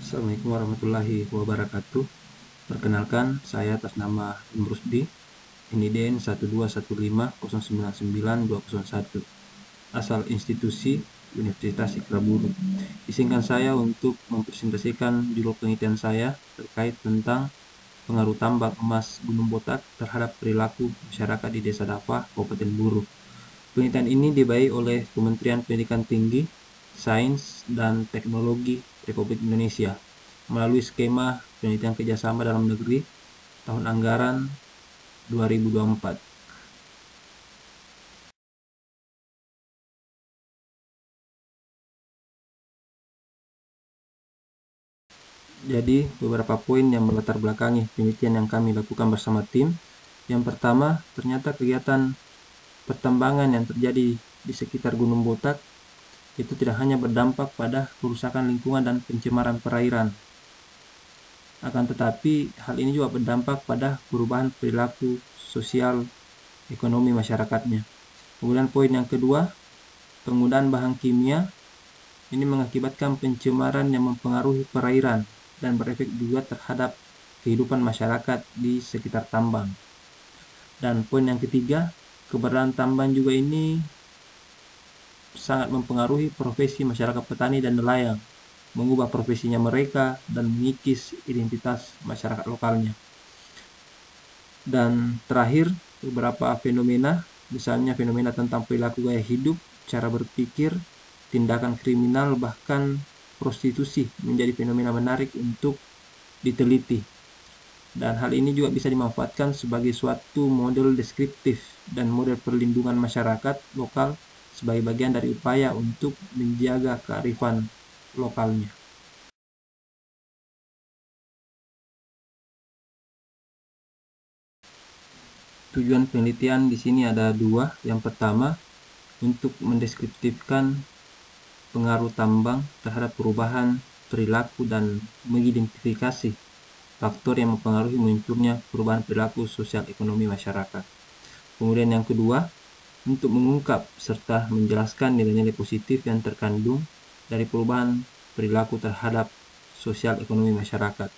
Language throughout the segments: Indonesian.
Assalamualaikum warahmatullahi wabarakatuh. Perkenalkan, saya atas nama Rusdi, NIDN 12150999201, asal institusi Universitas Ikraburu. Izinkan saya untuk mempresentasikan judul penelitian saya terkait tentang pengaruh tambang emas Gunung Botak terhadap perilaku masyarakat di Desa Dafah, Kabupaten Buru. Penelitian ini dibiayai oleh Kementerian Pendidikan Tinggi, Sains, dan Teknologi Republik Indonesia melalui skema penelitian kerjasama dalam negeri tahun anggaran 2024. Jadi, beberapa poin yang melatar belakangi penelitian yang kami lakukan bersama tim. Yang pertama, ternyata kegiatan pertambangan yang terjadi di sekitar Gunung Botak itu tidak hanya berdampak pada kerusakan lingkungan dan pencemaran perairan, akan tetapi hal ini juga berdampak pada perubahan perilaku sosial ekonomi masyarakatnya. Kemudian poin yang kedua, penggunaan bahan kimia ini mengakibatkan pencemaran yang mempengaruhi perairan dan berefek juga terhadap kehidupan masyarakat di sekitar tambang. Dan poin yang ketiga, keberadaan tambang juga ini sangat mempengaruhi profesi masyarakat petani dan nelayan, mengubah profesinya mereka dan mengikis identitas masyarakat lokalnya. Dan terakhir, beberapa fenomena, misalnya fenomena tentang perilaku gaya hidup, cara berpikir, tindakan kriminal, bahkan prostitusi menjadi fenomena menarik untuk diteliti. Dan hal ini juga bisa dimanfaatkan sebagai suatu model deskriptif dan model perlindungan masyarakat lokal sebagai bagian dari upaya untuk menjaga kearifan lokalnya. Tujuan penelitian di sini ada dua. Yang pertama, untuk mendeskriptifkan pengaruh tambang terhadap perubahan perilaku dan mengidentifikasi faktor yang mempengaruhi munculnya perubahan perilaku sosial ekonomi masyarakat. Kemudian yang kedua, untuk mengungkap serta menjelaskan nilai-nilai positif yang terkandung dari perubahan perilaku terhadap sosial ekonomi masyarakat.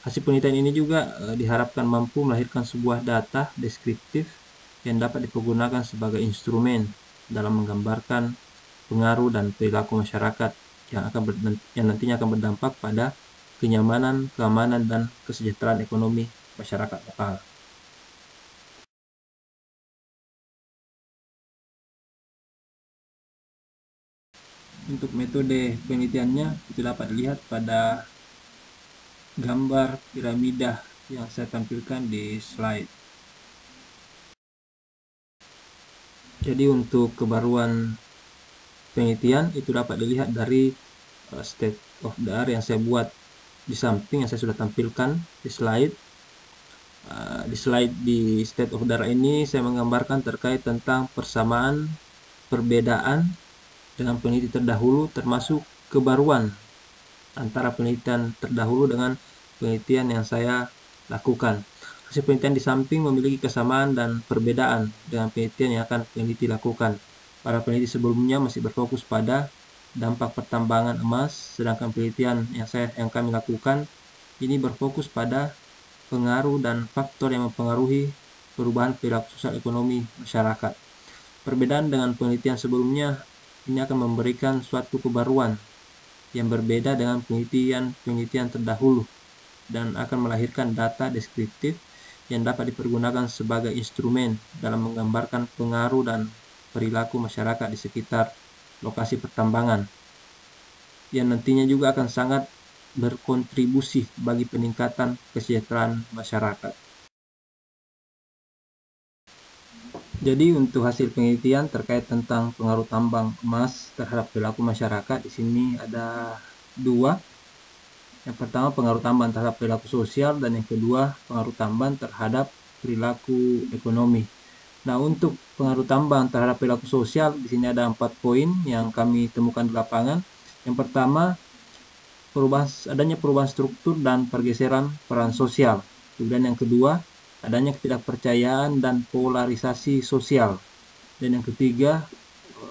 Hasil penelitian ini juga diharapkan mampu melahirkan sebuah data deskriptif yang dapat dipergunakan sebagai instrumen dalam menggambarkan pengaruh dan perilaku masyarakat yang nantinya akan berdampak pada kenyamanan, keamanan, dan kesejahteraan ekonomi masyarakat lokal. Untuk metode penelitiannya itu dapat dilihat pada gambar piramida yang saya tampilkan di slide. Jadi untuk kebaruan penelitian itu dapat dilihat dari state of the art yang saya buat di samping, yang saya sudah tampilkan di slide. Di state of the art ini saya menggambarkan terkait tentang persamaan, perbedaan dengan peneliti terdahulu, termasuk kebaruan antara penelitian terdahulu dengan penelitian yang saya lakukan. Hasil penelitian di samping memiliki kesamaan dan perbedaan dengan penelitian yang akan peneliti lakukan. Para peneliti sebelumnya masih berfokus pada dampak pertambangan emas, sedangkan penelitian yang kami lakukan ini berfokus pada pengaruh dan faktor yang mempengaruhi perubahan perilaku sosial ekonomi masyarakat. Perbedaan dengan penelitian sebelumnya ini akan memberikan suatu kebaruan yang berbeda dengan penelitian terdahulu dan akan melahirkan data deskriptif yang dapat dipergunakan sebagai instrumen dalam menggambarkan pengaruh dan perilaku masyarakat di sekitar lokasi pertambangan, yang nantinya juga akan sangat berkontribusi bagi peningkatan kesejahteraan masyarakat. Jadi untuk hasil penelitian terkait tentang pengaruh tambang emas terhadap perilaku masyarakat di sini ada dua. Yang pertama pengaruh tambang terhadap perilaku sosial, dan yang kedua pengaruh tambang terhadap perilaku ekonomi. Nah, untuk pengaruh tambang terhadap perilaku sosial di sini ada 4 poin yang kami temukan di lapangan. Yang pertama, adanya perubahan struktur dan pergeseran peran sosial. Kemudian yang kedua, adanya ketidakpercayaan dan polarisasi sosial. Dan yang ketiga,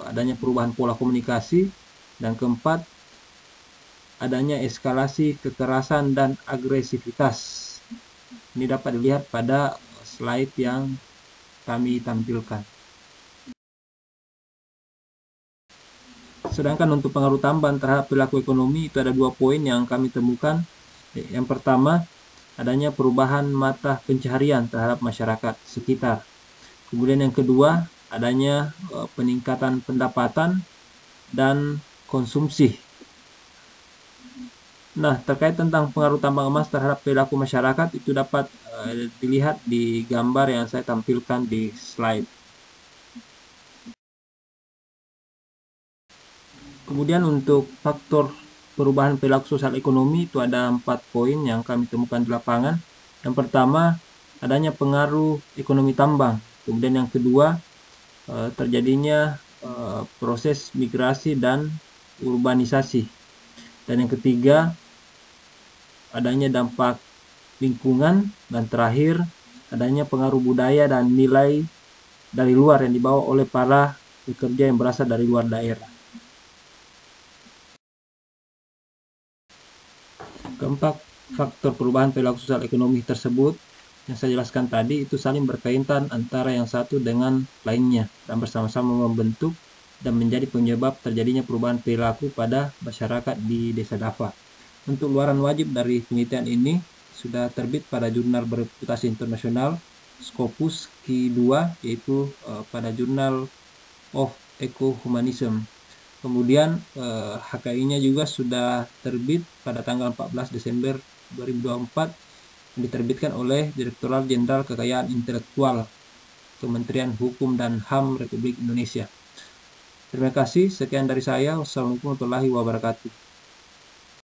adanya perubahan pola komunikasi. Dan keempat, adanya eskalasi kekerasan dan agresivitas. Ini dapat dilihat pada slide yang kami tampilkan. Sedangkan untuk pengaruh tambahan terhadap perilaku ekonomi itu ada 2 poin yang kami temukan. Yang pertama, adanya perubahan mata pencaharian terhadap masyarakat sekitar. Kemudian yang kedua, adanya peningkatan pendapatan dan konsumsi. Nah, terkait tentang pengaruh tambang emas terhadap perilaku masyarakat itu dapat dilihat di gambar yang saya tampilkan di slide. Kemudian untuk faktor perubahan perilaku sosial ekonomi itu ada 4 poin yang kami temukan di lapangan. Yang pertama, adanya pengaruh ekonomi tambang. Kemudian yang kedua, terjadinya proses migrasi dan urbanisasi. Dan yang ketiga, adanya dampak lingkungan. Dan terakhir, adanya pengaruh budaya dan nilai dari luar yang dibawa oleh para pekerja yang berasal dari luar daerah. Keempat faktor perubahan perilaku sosial ekonomi tersebut yang saya jelaskan tadi itu saling berkaitan antara yang satu dengan lainnya dan bersama-sama membentuk dan menjadi penyebab terjadinya perubahan perilaku pada masyarakat di Desa Dafa. Untuk luaran wajib dari penelitian ini sudah terbit pada jurnal bereputasi internasional Scopus Q2, yaitu pada Journal of Eco-Humanism. Kemudian HKI-nya juga sudah terbit pada tanggal 14 Desember 2024 yang diterbitkan oleh Direktorat Jenderal Kekayaan Intelektual Kementerian Hukum dan HAM Republik Indonesia. Terima kasih, sekian dari saya. Wassalamualaikum warahmatullahi wabarakatuh.